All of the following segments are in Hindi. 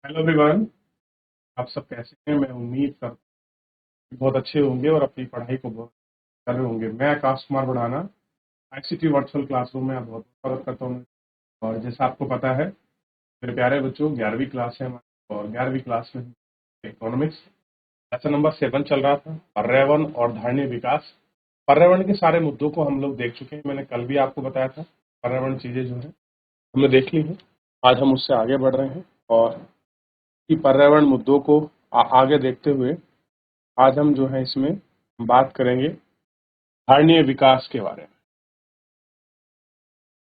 Hello everyone. आप सब कैसे हैं? मैं उम्मीद करता हूँ कि बहुत अच्छे होंगे और अपनी पढ़ाई को बहुत कर रहे होंगे। मैं आकाश कुमार बढ़ाना आईसीटी वर्चुअल क्लासरूम में आप बहुत स्वागत करता हूँ। और जैसा आपको पता है, मेरे प्यारे बच्चों, 11वीं क्लास है हमारी और 11वीं क्लास में इकोनॉमिक्स लेसन नंबर 7 चल रहा था, पर्यावरण और धारणीय विकास। पर्यावरण के सारे मुद्दों को हम लोग देख चुके हैं। मैंने कल भी आपको बताया था पर्यावरण चीजें जो है हमने देख ली हैं। आज हम उससे आगे बढ़ रहे हैं और कि पर्यावरण मुद्दों को आगे देखते हुए आज हम जो है इसमें बात करेंगे धारणीय विकास के बारे में।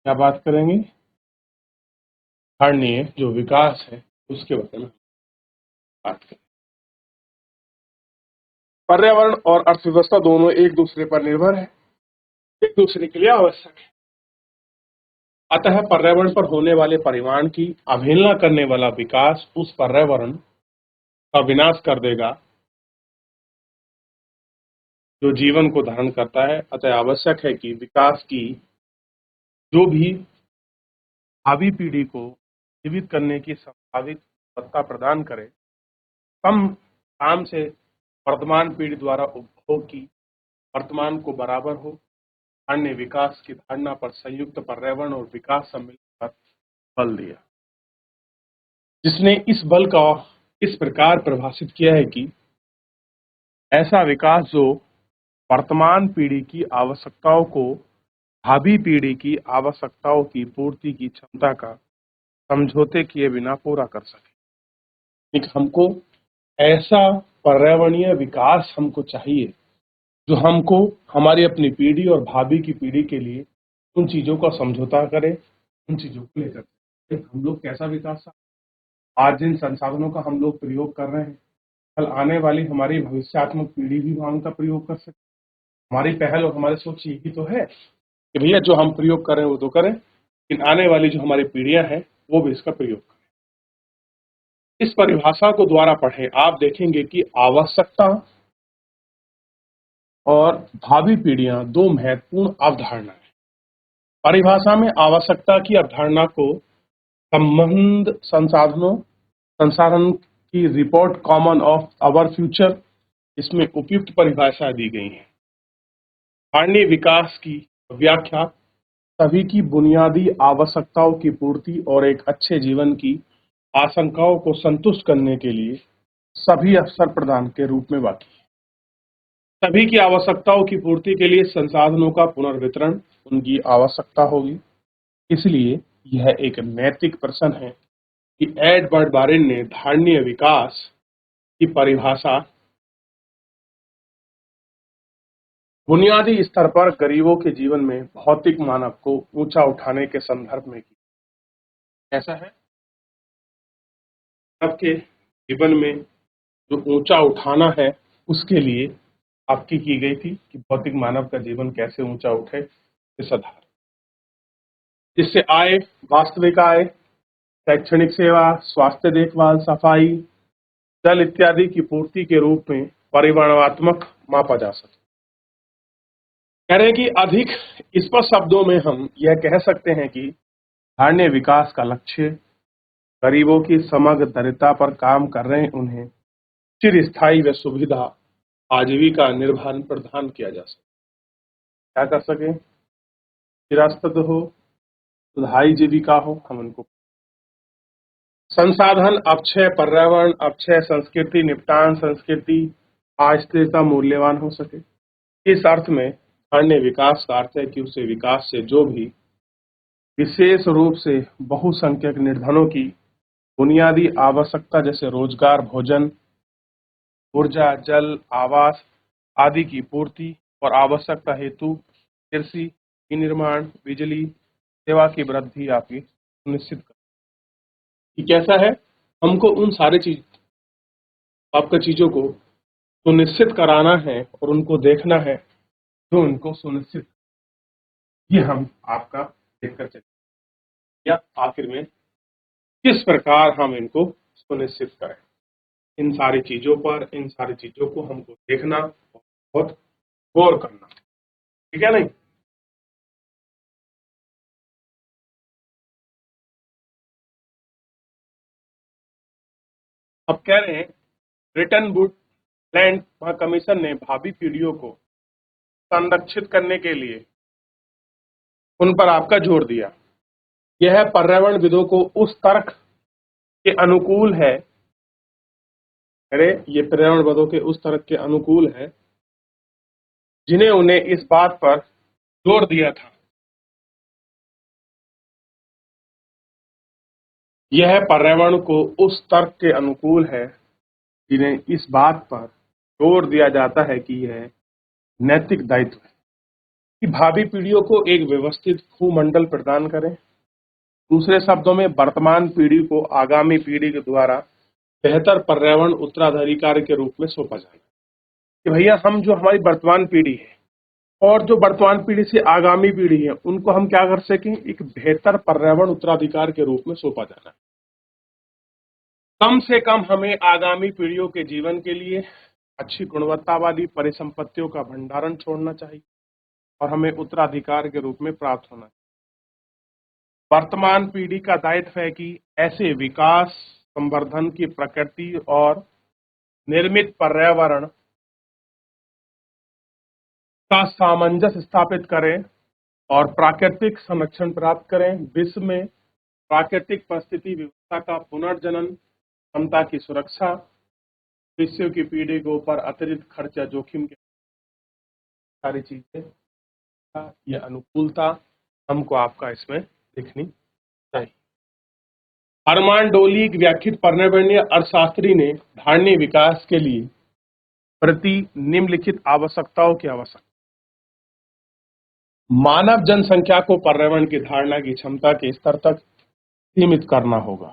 क्या बात करेंगे? धारणीय जो विकास है उसके बारे में बात करेंगे। पर्यावरण और अर्थव्यवस्था दोनों एक दूसरे पर निर्भर है, एक दूसरे के लिए आवश्यक है। अतः पर्यावरण पर होने वाले परिमाण की अवहेलना करने वाला विकास उस पर्यावरण का विनाश कर देगा जो जीवन को धारण करता है। अतः आवश्यक है कि विकास की जो भी भावी पीढ़ी को जीवित करने की संभावित सत्ता प्रदान करे, कम काम से वर्तमान पीढ़ी द्वारा उपभोग की वर्तमान को बराबर हो। अन्य विकास की धारणा पर संयुक्त पर्यावरण और विकास सम्मेलन पर बल दिया, जिसने इस बल का इस प्रकार परिभाषित किया है कि ऐसा विकास जो वर्तमान पीढ़ी की आवश्यकताओं को भावी पीढ़ी की आवश्यकताओं की पूर्ति की क्षमता का समझौते किए बिना पूरा कर सके। एक हमको ऐसा पर्यावरणीय विकास हमको चाहिए जो हमको हमारी अपनी पीढ़ी और भाभी की पीढ़ी के लिए उन चीजों का समझौता करे, उन चीजों को लेकर हम लोग कैसा विकास, आज जिन संसाधनों का हम लोग प्रयोग कर रहे हैं, कल आने वाली हमारी भविष्यात्मक पीढ़ी भी वहां उनका प्रयोग कर सके। हमारी पहल और हमारी सोच यही तो है कि भैया जो हम प्रयोग कर रहे हैं वो तो करें, लेकिन आने वाली जो हमारी पीढ़ियां हैं वो भी इसका प्रयोग करें। इस परिभाषा को द्वारा पढ़ें, आप देखेंगे कि आवश्यकता और भावी पीढ़ियां दो महत्वपूर्ण अवधारणा है। परिभाषा में आवश्यकता की अवधारणा को संबंध संसाधन की report common of our future, इसमें उपयुक्त परिभाषा दी गई है। धारणीय विकास की व्याख्या सभी की बुनियादी आवश्यकताओं की पूर्ति और एक अच्छे जीवन की आशंकाओं को संतुष्ट करने के लिए सभी अवसर प्रदान के रूप में बाकी है। सभी की आवश्यकताओं की पूर्ति के लिए संसाधनों का पुनर्वितरण उनकी आवश्यकता होगी। इसलिए यह एक नैतिक प्रश्न है कि एडवर्ड बारेन ने धारणीय विकास की परिभाषा बुनियादी स्तर पर गरीबों के जीवन में भौतिक मानव को ऊंचा उठाने के संदर्भ में की। ऐसा है, सबके जीवन में जो ऊंचा उठाना है उसके लिए आपकी की गई थी कि भौतिक मानव का जीवन कैसे ऊंचा उठे, इस आधार जिससे आय, वास्तविक आय, शैक्षणिक सेवा, स्वास्थ्य देखभाल, सफाई, जल इत्यादि की पूर्ति के रूप में परिमाणात्मक मापा जा सके। कह रहे हैं कि अधिक स्पष्ट शब्दों में हम यह कह सकते हैं कि धारणीय विकास का लक्ष्य गरीबों की समग्र दरिद्रता पर काम कर रहे हैं, उन्हें चिरस्थायी व सुविधा आजीविका निर्भर प्रदान किया जा सके। क्या कर सके? चिरास्पद हो, सुधाई जीविका हो, हम उनको संसाधन अक्षय, पर्यावरण अक्षय, संस्कृति निपटान, संस्कृति अस्थिरता मूल्यवान हो सके। इस अर्थ में धारणीय विकास का अर्थ है कि उसे विकास से जो भी विशेष रूप से बहुसंख्यक निर्धनों की बुनियादी आवश्यकता जैसे रोजगार, भोजन, ऊर्जा, जल, आवास आदि की पूर्ति और आवश्यकता हेतु कृषि, विनिर्माण, बिजली सेवा की वृद्धि आपकी सुनिश्चित कर कि कैसा है, हमको उन सारे आपका चीजों को सुनिश्चित कराना है और उनको देखना है जो उनको सुनिश्चित, ये हम आपका देखकर चलें या आखिर में किस प्रकार हम इनको सुनिश्चित करें। इन सारी चीजों पर, इन सारी चीजों को हमको देखना, बहुत गौर करना, ठीक है नहीं? अब कह रहे हैं ब्रिटेन वुडलैंड महाकमीशन ने भावी पीढ़ियों को संरक्षित करने के लिए उन पर आपका जोर दिया। यह पर्यावरणविदों को उस तर्क के अनुकूल है, अरे ये पर्यावरणविदों के उस तर्क के अनुकूल है जिन्हें उन्हें इस बात पर जोर दिया था। यह पर्यावरण को उस तर्क के अनुकूल है जिन्हें इस बात पर जोर दिया जाता है कि यह नैतिक दायित्व है कि भावी पीढ़ियों को एक व्यवस्थित भूमंडल प्रदान करें। दूसरे शब्दों में वर्तमान पीढ़ी को आगामी पीढ़ी के द्वारा बेहतर पर्यावरण उत्तराधिकारी के रूप में सौंपा जाना कि भैया हम जो हमारी वर्तमान पीढ़ी है और जो वर्तमान पीढ़ी से आगामी पीढ़ी है उनको हम क्या कर सकें, एक बेहतर पर्यावरण उत्तराधिकार के रूप में सौंपा जाना। कम से कम हमें आगामी पीढ़ियों के जीवन के लिए अच्छी गुणवत्ता वाली परिसंपत्तियों का भंडारण छोड़ना चाहिए और हमें उत्तराधिकार के रूप में प्राप्त होना चाहिए। वर्तमान पीढ़ी का दायित्व है कि ऐसे विकास संवर्धन की प्रकृति और निर्मित पर्यावरण का सामंजस्य स्थापित करें और प्राकृतिक संरक्षण प्राप्त करें। विश्व में प्राकृतिक परिस्थिति व्यवस्था का पुनर्जनन, क्षमता की सुरक्षा, विश्व की पीढ़ी के ऊपर अतिरिक्त खर्च या जोखिम के सारी चीजें, यह अनुकूलता हमको आपका इसमें दिखनी चाहिए। अरमान डोली, एक व्याख्यात पर्यावरणीय अर्थशास्त्री, ने धारणीय विकास के लिए प्रति निम्नलिखित आवश्यकताओं की आवश्यकता। मानव जनसंख्या को पर्यावरण की धारणा की क्षमता के स्तर तक सीमित करना होगा।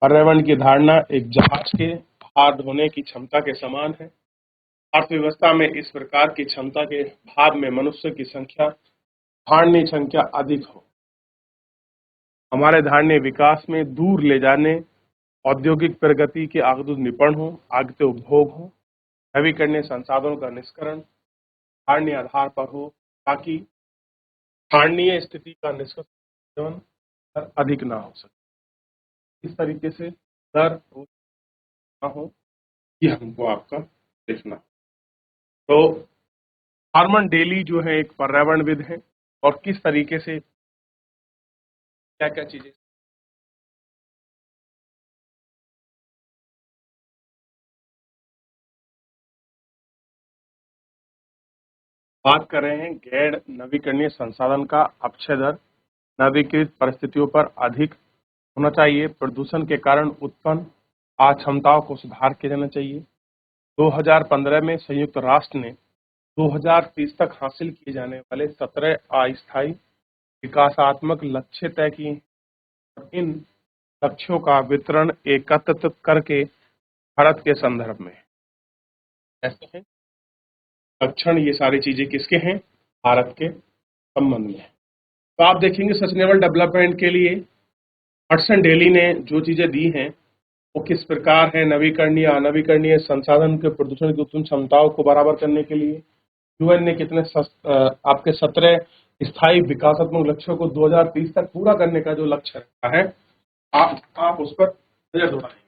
पर्यावरण की धारणा एक जहाज के भार ढोने की क्षमता के समान है। अर्थव्यवस्था में इस प्रकार की क्षमता के भार में मनुष्य की संख्या, धारणीय संख्या अधिक हो। हमारे धारणीय विकास में दूर ले जाने, औद्योगिक प्रगति के आगतु निपुण हो, आगते उपभोग हो, नवीकरणीय संसाधनों का निष्करण धारणीय आधार पर हो ताकि धारणीय स्थिति का निष्कर्षण अधिक ना हो सके। इस तरीके से दर ना हो, ये हमको आपका देखना। तो अरमान डोली जो है एक पर्यावरणविद है और किस तरीके से क्या क्या चीजें बात कर रहे हैं। गैर नवीकरणीय संसाधन का अपक्षय दर नवीकृत परिस्थितियों पर अधिक होना चाहिए। प्रदूषण के कारण उत्पन्न अक्षमताओं को सुधार किया जाना चाहिए। 2015 में संयुक्त राष्ट्र ने 2030 तक हासिल किए जाने वाले 17 अस्थायी विकासात्मक लक्ष्य तय किए और इन लक्ष्यों का वितरण एकत्रित करके भारत के संदर्भ में ऐसे हैं लक्षण, ये सारी चीजें किसके हैं, भारत के संबंध में। तो आप देखेंगे सस्टेनेबल डेवलपमेंट के लिए अरमान डोली ने जो चीजें दी हैं वो किस प्रकार है। नवीकरणीय अनवीकरणीय संसाधन के प्रदूषण की उत्पन्न क्षमताओं को बराबर करने के लिए यूएन ने कितने आपके 17 स्थायी विकासात्मक लक्ष्यों को 2030 तक पूरा करने का जो लक्ष्य रखा है, आप उस पर नजर दौड़ाएंगे।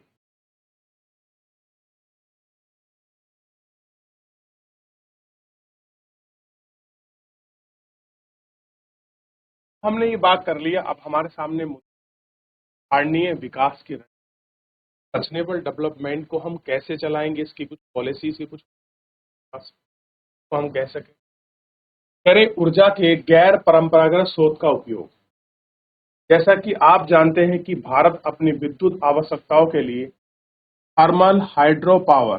हमने ये बात कर लिया। अब हमारे सामने धारणीय विकास की सस्टेनेबल डेवलपमेंट को हम कैसे चलाएंगे, इसकी कुछ पॉलिसी से कुछ तो हम कह सकें। करें ऊर्जा के गैर परंपरागत स्रोत का उपयोग। जैसा कि आप जानते हैं कि भारत अपनी विद्युत आवश्यकताओं के लिए थर्मल हाइड्रो पावर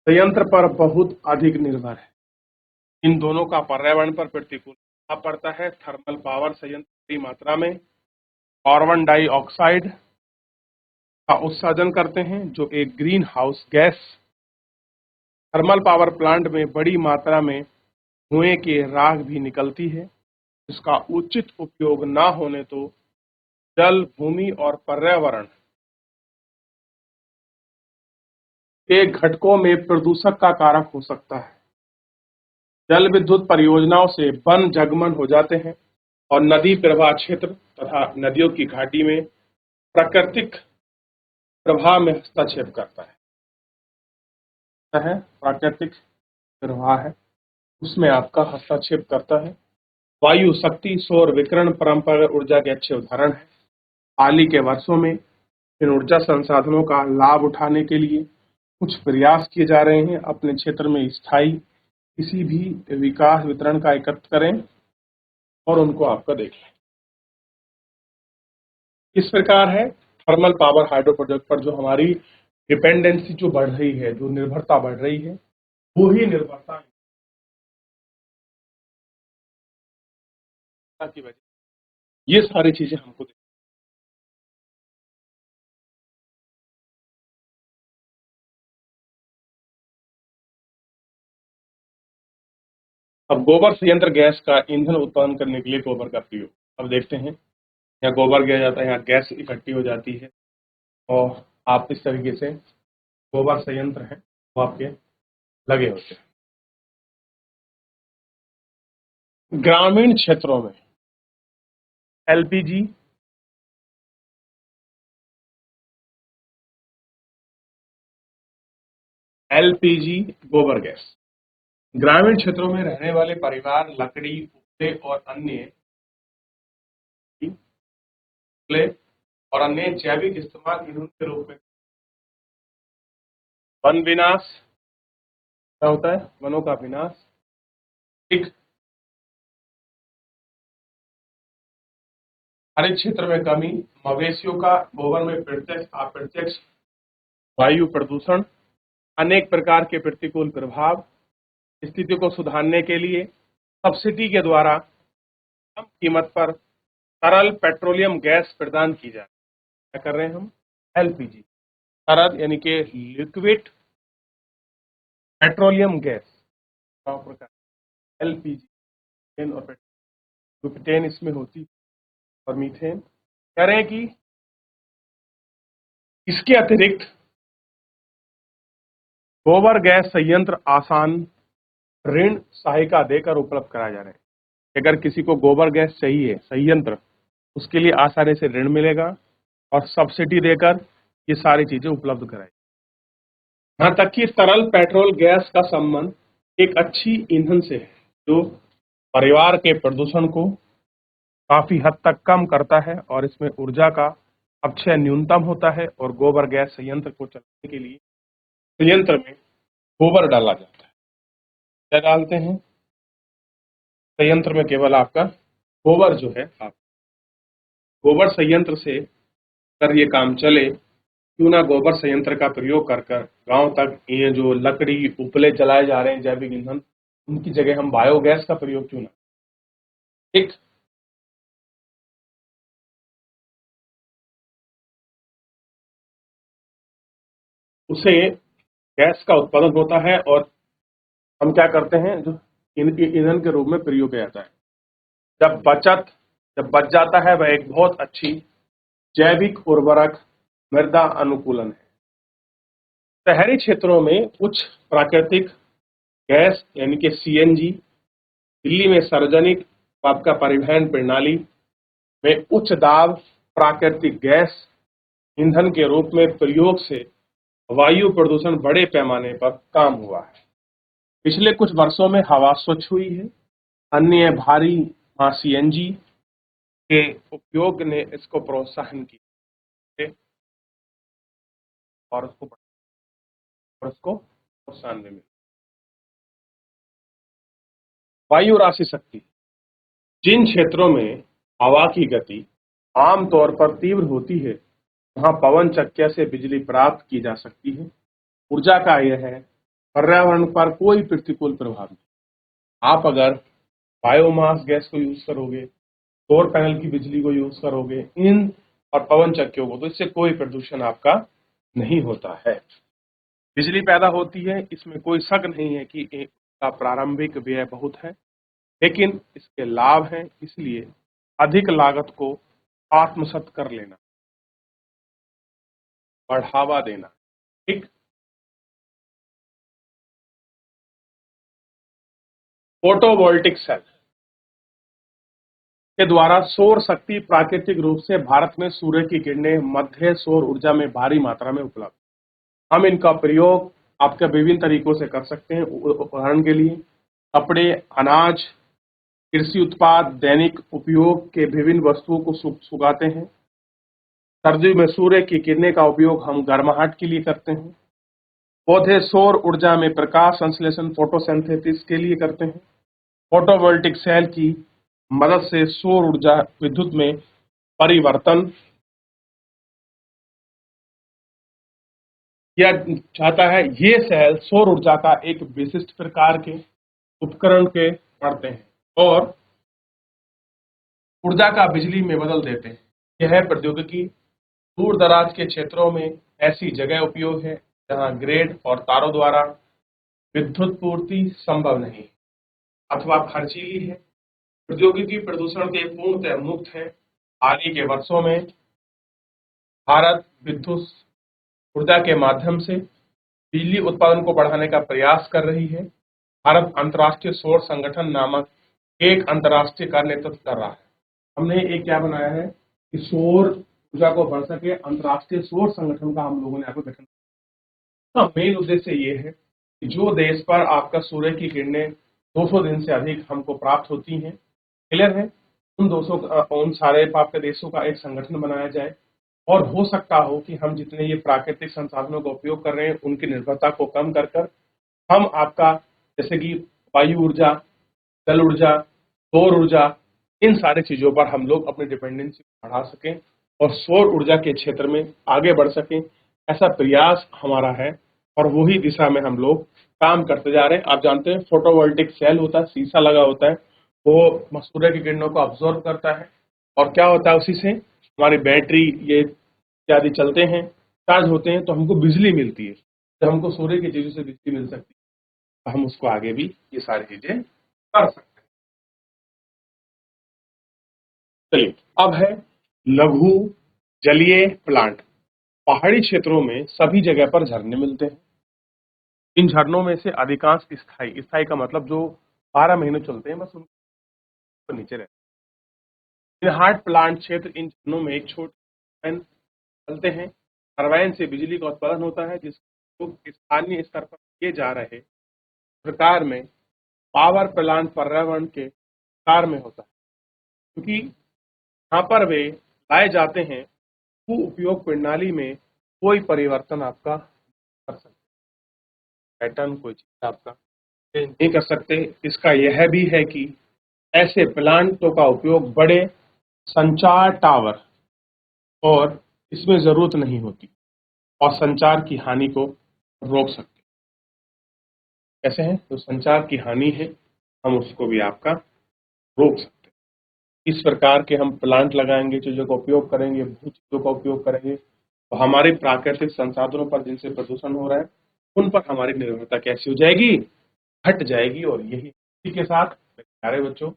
संयंत्र पर बहुत अधिक निर्भर है। इन दोनों का पर्यावरण पर प्रतिकूल प्रभाव पड़ता है। थर्मल पावर संयंत्र बड़ी मात्रा में कार्बन डाइऑक्साइड का उत्सर्जन करते हैं जो एक green house gas. Thermal power plant में बड़ी मात्रा में धुएं की राख भी निकलती है। इसका उचित उपयोग न होने तो जल, भूमि और पर्यावरण के घटकों में प्रदूषक का कारक हो सकता है। जल विद्युत परियोजनाओं से वन जगमन हो जाते हैं और नदी प्रवाह क्षेत्र तथा नदियों की घाटी में प्राकृतिक प्रवाह में हस्तक्षेप करता है प्राकृतिक प्रवाह है, उसमें आपका हस्तक्षेप करता है। वायु शक्ति, सौर विकिरण परंपरागत ऊर्जा के अच्छे उदाहरण हैं। हाल ही के वर्षों में इन ऊर्जा संसाधनों का लाभ उठाने के लिए कुछ प्रयास किए जा रहे हैं। अपने क्षेत्र में स्थायी किसी भी विकास वितरण का एकत्र करें और उनको आपका देख लें। इस प्रकार है थर्मल पावर हाइड्रो प्रोजेक्ट पर जो हमारी डिपेंडेंसी जो बढ़ रही है, जो निर्भरता बढ़ रही है, वो ही निर्भरता की वजह ये सारी चीजें हमको अब गोबर संयंत्र गैस का ईंधन उत्पादन करने के लिए गोबर का प्रयोग। अब देखते हैं, यहाँ गोबर किया जाता है, यहाँ गैस इकट्ठी हो जाती है और आप इस तरीके से गोबर संयंत्र हैं वो आपके लगे होते हैं। ग्रामीण क्षेत्रों में एलपीजी, गोबर गैस। ग्रामीण क्षेत्रों में रहने वाले परिवार लकड़ी, उपले और अन्य जैविक इस्तेमाल ईंधन के रूप में। वन विनाश क्या होता है? वनों का विनाश। ठीक, हरित क्षेत्र में कमी, मवेशियों का गोबर में प्रत्यक्ष अप्रत्यक्ष वायु प्रदूषण, अनेक प्रकार के प्रतिकूल प्रभाव। स्थिति को सुधारने के लिए सब्सिडी के द्वारा कम कीमत पर तरल पेट्रोलियम गैस प्रदान की जाए। क्या कर रहे हैं हम? एलपीजी, तरल यानी कि लिक्विड पेट्रोलियम गैस का प्रकार एलपीजी और ब्यूटेन इसमें होती और मीथेन। कह रहे हैं कि इसके अतिरिक्त गोबर गैस संयंत्र आसान ऋण सहायता देकर उपलब्ध कराए जा रहे हैं। अगर किसी को गोबर गैस चाहिए संयंत्र, उसके लिए आसानी से ऋण मिलेगा और सब्सिडी देकर ये सारी चीजें उपलब्ध कराई। यहाँ तक कि तरल पेट्रोल गैस का संबंध एक अच्छी ईंधन से है जो परिवार के प्रदूषण को काफी हद तक कम करता है और इसमें ऊर्जा का अपचय न्यूनतम होता है। और गोबर गैस संयंत्र को चलाने के लिए संयंत्र में गोबर डाला जाता है। क्या डालते हैं? संयंत्र में केवल आपका गोबर जो है, आप गोबर संयंत्र से कर ये काम चले, क्यों ना गोबर संयंत्र का प्रयोग कर कर गांव तक ये जो लकड़ी उपले जलाए जा रहे हैं जैविक ईंधन, उनकी जगह हम बायोगैस का प्रयोग क्यों ना। ठीक, उससे गैस का उत्पादन होता है और हम क्या करते हैं, जो ईंधन के रूप में प्रयोग किया जाता है। जब बच जाता है, वह एक बहुत अच्छी जैविक उर्वरक मृदा अनुकूलन है। शहरी क्षेत्रों में उच्च प्राकृतिक गैस यानी कि सीएनजी, दिल्ली में सार्वजनिक आपका परिवहन प्रणाली में उच्च दाब प्राकृतिक गैस ईंधन के रूप में प्रयोग से वायु प्रदूषण बड़े पैमाने पर कम हुआ है। पिछले कुछ वर्षों में हवा स्वच्छ हुई है। अन्य भारी सीएनजी के उपयोग ने इसको प्रोत्साहन किया और उसको प्रोत्साहन में मिला। वायु राशि शक्ति, जिन क्षेत्रों में हवा की गति आमतौर पर तीव्र होती है, वहां पवन चक्कियां से बिजली प्राप्त की जा सकती है। ऊर्जा का यह है पर्यावरण पर कोई प्रतिकूल प्रभाव नहीं। आप अगर बायोमास गैस को यूज करोगे, सौर पैनल की बिजली को यूज करोगे, इन और पवन चक्कियों को, तो इससे कोई प्रदूषण आपका नहीं होता है। बिजली पैदा होती है, इसमें कोई शक नहीं है कि इसका प्रारंभिक व्यय बहुत है, लेकिन इसके लाभ हैं, इसलिए अधिक लागत को आत्मसात कर लेना, बढ़ावा देना। ठीक, फोटोवोल्टिक सेल, के द्वारा सौर शक्ति प्राकृतिक रूप से भारत में सूर्य की किरणें मध्य सौर ऊर्जा में भारी मात्रा में उपलब्ध। हम इनका प्रयोग आपके विभिन्न तरीकों से कर सकते हैं। उदाहरण के लिए कपड़े, अनाज, कृषि उत्पाद, दैनिक उपयोग के विभिन्न वस्तुओं को सुखाते हैं। सर्दियों में सूर्य की किरणें का उपयोग हम गर्माहट के लिए करते हैं। पौधे सौर ऊर्जा में प्रकाश संश्लेषण फोटोसिंथेसिस के लिए करते हैं। फोटोवोल्टिक सेल की मदद से सौर ऊर्जा विद्युत में परिवर्तन किया जाता है। ये सेल सौर ऊर्जा का एक विशिष्ट प्रकार के उपकरण के पड़ते हैं और ऊर्जा का बिजली में बदल देते हैं। यह प्रौद्योगिकी दूर दराज के क्षेत्रों में ऐसी जगह उपयोग है जहां ग्रिड और तारों द्वारा विद्युत पूर्ति संभव नहीं अथवा खर्चीली है। प्रौद्योगिकी प्रदूषण के पूर्णतः मुक्त है। हाल ही के वर्षों में भारत विद्युत ऊर्जा के माध्यम से बिजली उत्पादन को बढ़ाने का प्रयास कर रही है। भारत अंतर्राष्ट्रीय सौर संगठन नामक एक अंतर्राष्ट्रीय का नेतृत्व कर रहा है। हमने एक क्या बनाया है कि सौर ऊर्जा को बढ़ सके, अंतर्राष्ट्रीय सौर संगठन का हम लोगों ने आपको गठन किया। मेन उद्देश्य ये है कि जो देश पर आपका सूर्य की किरणें 200 दिन से अधिक हमको प्राप्त होती हैं, क्लियर है, उन सारे आपके देशों का एक संगठन बनाया जाए और हो सकता हो कि हम जितने ये प्राकृतिक संसाधनों का उपयोग कर रहे हैं उनकी निर्भरता को कम कर हम आपका जैसे कि वायु ऊर्जा, जल ऊर्जा, सौर ऊर्जा, इन सारी चीजों पर हम लोग अपनी डिपेंडेंसी बढ़ा सकें और सौर ऊर्जा के क्षेत्र में आगे बढ़ सकें, ऐसा प्रयास हमारा है और वही दिशा में हम लोग काम करते जा रहे हैं। आप जानते हैं फोटोवोल्टिक सेल होता है, शीशा लगा होता है, वो सूर्य की किरणों को ऑब्जॉर्व करता है और क्या होता है उसी से हमारी बैटरी ये इत्यादि चलते हैं, चार्ज होते हैं, तो हमको बिजली मिलती है। तो हमको सूर्य की चीजों से बिजली मिल सकती है, तो हम उसको आगे भी ये सारी चीजें कर सकते हैं। चलिए, अब है लघु जलीय प्लांट। पहाड़ी क्षेत्रों में सभी जगह पर झरने मिलते हैं। इन झरनों में से अधिकांश स्थायी, स्थायी का मतलब जो 12 महीने चलते हैं, बस उनको नीचे रहते हैं। इन हार्ड प्लांट क्षेत्र, इन झरनों में एक छोटे टरबाइन चलते हैं। टरबाइन से बिजली का उत्पादन होता है जिसको स्थानीय स्तर पर किए जा रहे प्रकार में पावर प्लांट पर्यावरण के कार में होता है, क्योंकि यहाँ पर वे लाए जाते हैं भू उपयोग प्रणाली में कोई परिवर्तन आपका कर सकते, पैटर्न कोई चीज आपका नहीं कर सकते। इसका यह भी है कि ऐसे प्लांटों का उपयोग बड़े संचार टावर और इसमें जरूरत नहीं होती और संचार की हानि को रोक सकते। कैसे है, तो संचार की हानि है, हम उसको भी आपका रोक सकते। इस प्रकार के हम प्लांट लगाएंगे, चीजों का उपयोग करेंगे, भू चीजों का उपयोग करेंगे, तो हमारे प्राकृतिक संसाधनों पर जिनसे प्रदूषण हो रहा है उन पर हमारी निर्भरता कैसी हो जाएगी, हट जाएगी। और यही इसी के साथ प्यारे बच्चों,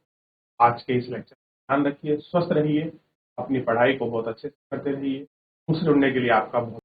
आज के इस लेक्चर में ध्यान रखिए, स्वस्थ रहिए, अपनी पढ़ाई को बहुत अच्छे से करते रहिए। खुश रहने के लिए आपका बहुत